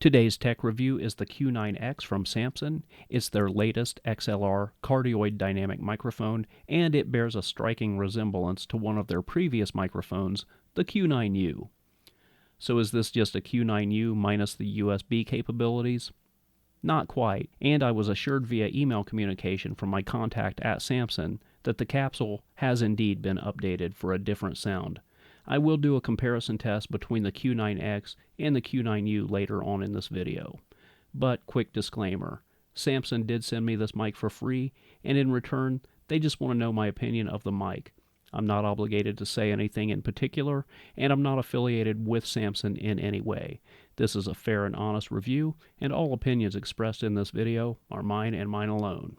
Today's tech review is the Q9X from Samson. It's their latest XLR cardioid dynamic microphone, and it bears a striking resemblance to one of their previous microphones, the Q9U. So is this just a Q9U minus the USB capabilities? Not quite, and I was assured via email communication from my contact at Samson that the capsule has indeed been updated for a different sound. I will do a comparison test between the Q9X and the Q9U later on in this video. But quick disclaimer, Samson did send me this mic for free, and in return, they just want to know my opinion of the mic. I'm not obligated to say anything in particular, and I'm not affiliated with Samson in any way. This is a fair and honest review, and all opinions expressed in this video are mine and mine alone.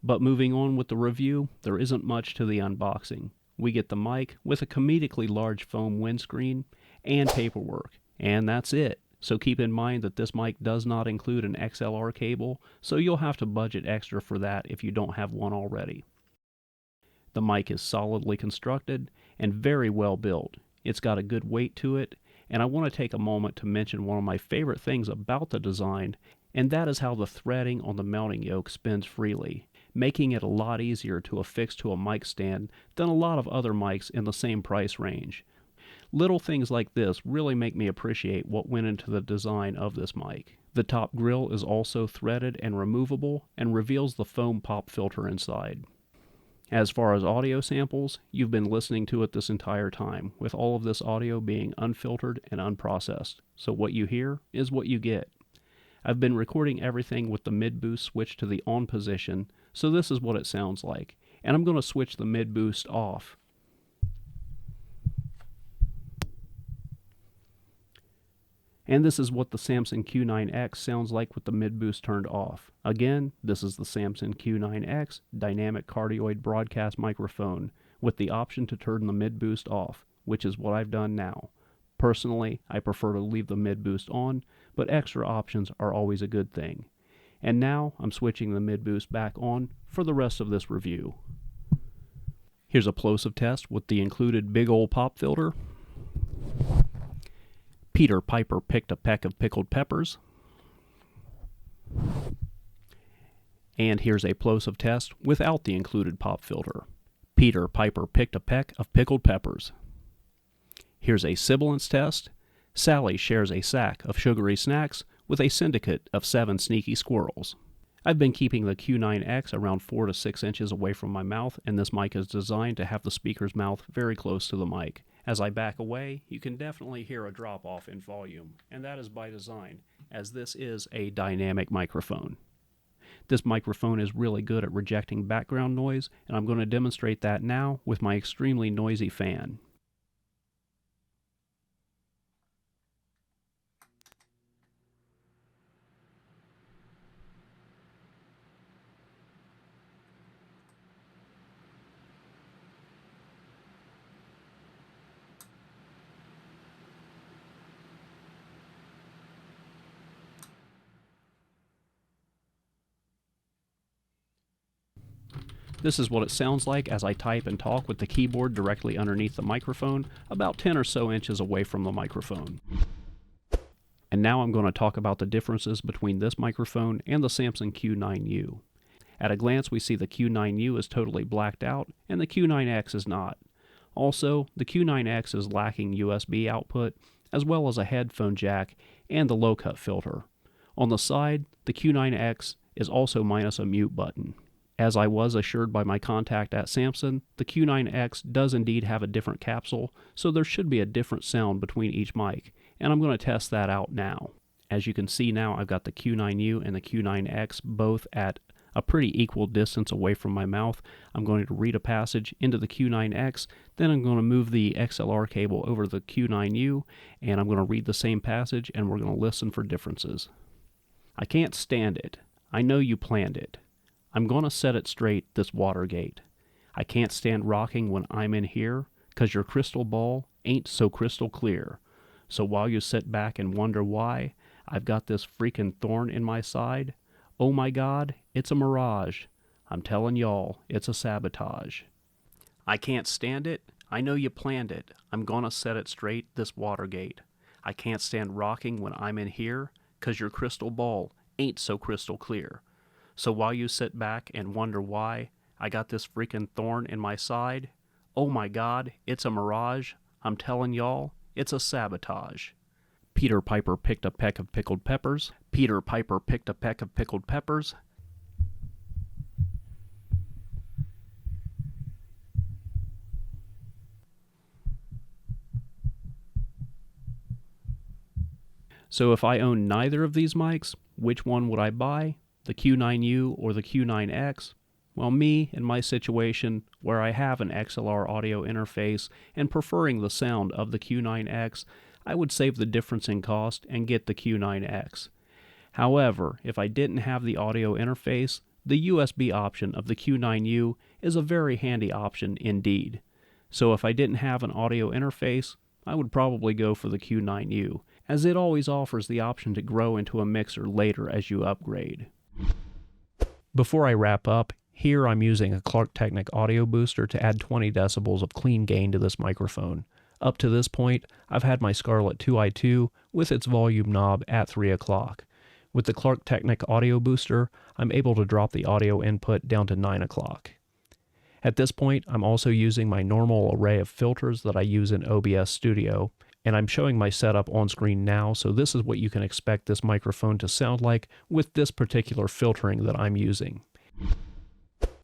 But moving on with the review, there isn't much to the unboxing. We get the mic with a comedically large foam windscreen and paperwork, and that's it. So keep in mind that this mic does not include an XLR cable, so you'll have to budget extra for that if you don't have one already. The mic is solidly constructed and very well built. It's got a good weight to it, and I want to take a moment to mention one of my favorite things about the design, and that is how the threading on the mounting yoke spins freely, making it a lot easier to affix to a mic stand than a lot of other mics in the same price range. Little things like this really make me appreciate what went into the design of this mic. The top grill is also threaded and removable and reveals the foam pop filter inside. As far as audio samples, you've been listening to it this entire time, with all of this audio being unfiltered and unprocessed, so what you hear is what you get. I've been recording everything with the mid-boost switched to the on position, so this is what it sounds like, and I'm going to switch the mid-boost off. And this is what the Samson Q9X sounds like with the mid-boost turned off. Again, this is the Samson Q9X dynamic cardioid broadcast microphone with the option to turn the mid-boost off, which is what I've done now. Personally, I prefer to leave the mid-boost on, but extra options are always a good thing. And now I'm switching the mid-boost back on for the rest of this review. Here's a plosive test with the included big ol' pop filter. Peter Piper picked a peck of pickled peppers. And here's a plosive test without the included pop filter. Peter Piper picked a peck of pickled peppers. Here's a sibilance test. Sally shares a sack of sugary snacks with a syndicate of 7 sneaky squirrels. I've been keeping the Q9X around 4 to 6 inches away from my mouth, and this mic is designed to have the speaker's mouth very close to the mic. As I back away, you can definitely hear a drop-off in volume, and that is by design, as this is a dynamic microphone. This microphone is really good at rejecting background noise, and I'm going to demonstrate that now with my extremely noisy fan. This is what it sounds like as I type and talk with the keyboard directly underneath the microphone, about 10 or so inches away from the microphone. And now I'm going to talk about the differences between this microphone and the Samson Q9U. At a glance, we see the Q9U is totally blacked out, and the Q9X is not. Also, the Q9X is lacking USB output, as well as a headphone jack and the low-cut filter. On the side, the Q9X is also minus a mute button. As I was assured by my contact at Samson, the Q9X does indeed have a different capsule, so there should be a different sound between each mic, and I'm going to test that out now. As you can see now, I've got the Q9U and the Q9X both at a pretty equal distance away from my mouth. I'm going to read a passage into the Q9X, then I'm going to move the XLR cable over the Q9U, and I'm going to read the same passage, and we're going to listen for differences. I can't stand it. I know you planned it. I'm gonna set it straight, this Watergate. I can't stand rocking when I'm in here, 'cause your crystal ball ain't so crystal clear. So while you sit back and wonder why I've got this freaking thorn in my side, oh my God, it's a mirage. I'm telling y'all, it's a sabotage. I can't stand it. I know you planned it. I'm gonna set it straight, this Watergate. I can't stand rocking when I'm in here, 'cause your crystal ball ain't so crystal clear. So while you sit back and wonder why I got this freaking thorn in my side, oh my God, it's a mirage. I'm telling y'all, it's a sabotage. Peter Piper picked a peck of pickled peppers. Peter Piper picked a peck of pickled peppers. So if I own neither of these mics, which one would I buy? The Q9U or the Q9X? Well, me, in my situation, where I have an XLR audio interface and preferring the sound of the Q9X, I would save the difference in cost and get the Q9X. However, if I didn't have the audio interface, the USB option of the Q9U is a very handy option indeed. So if I didn't have an audio interface, I would probably go for the Q9U, as it always offers the option to grow into a mixer later as you upgrade. Before I wrap up, here I'm using a Clark Technic audio booster to add 20 decibels of clean gain to this microphone. Up to this point, I've had my Scarlett 2i2 with its volume knob at 3 o'clock. With the Clark Technic audio booster, I'm able to drop the audio input down to 9 o'clock. At this point, I'm also using my normal array of filters that I use in OBS Studio, and I'm showing my setup on screen now, so this is what you can expect this microphone to sound like with this particular filtering that I'm using.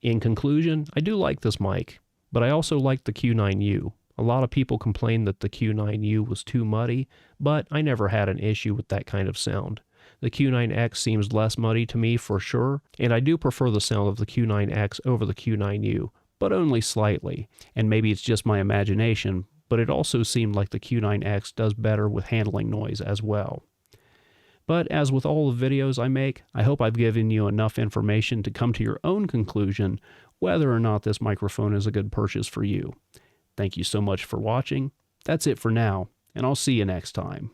In conclusion, I do like this mic, but I also like the Q9U. A lot of people complain that the Q9U was too muddy, but I never had an issue with that kind of sound. The Q9X seems less muddy to me for sure, and I do prefer the sound of the Q9X over the Q9U, but only slightly, and maybe it's just my imagination, but it also seemed like the Q9X does better with handling noise as well. But as with all the videos I make, I hope I've given you enough information to come to your own conclusion whether or not this microphone is a good purchase for you. Thank you so much for watching. That's it for now, and I'll see you next time.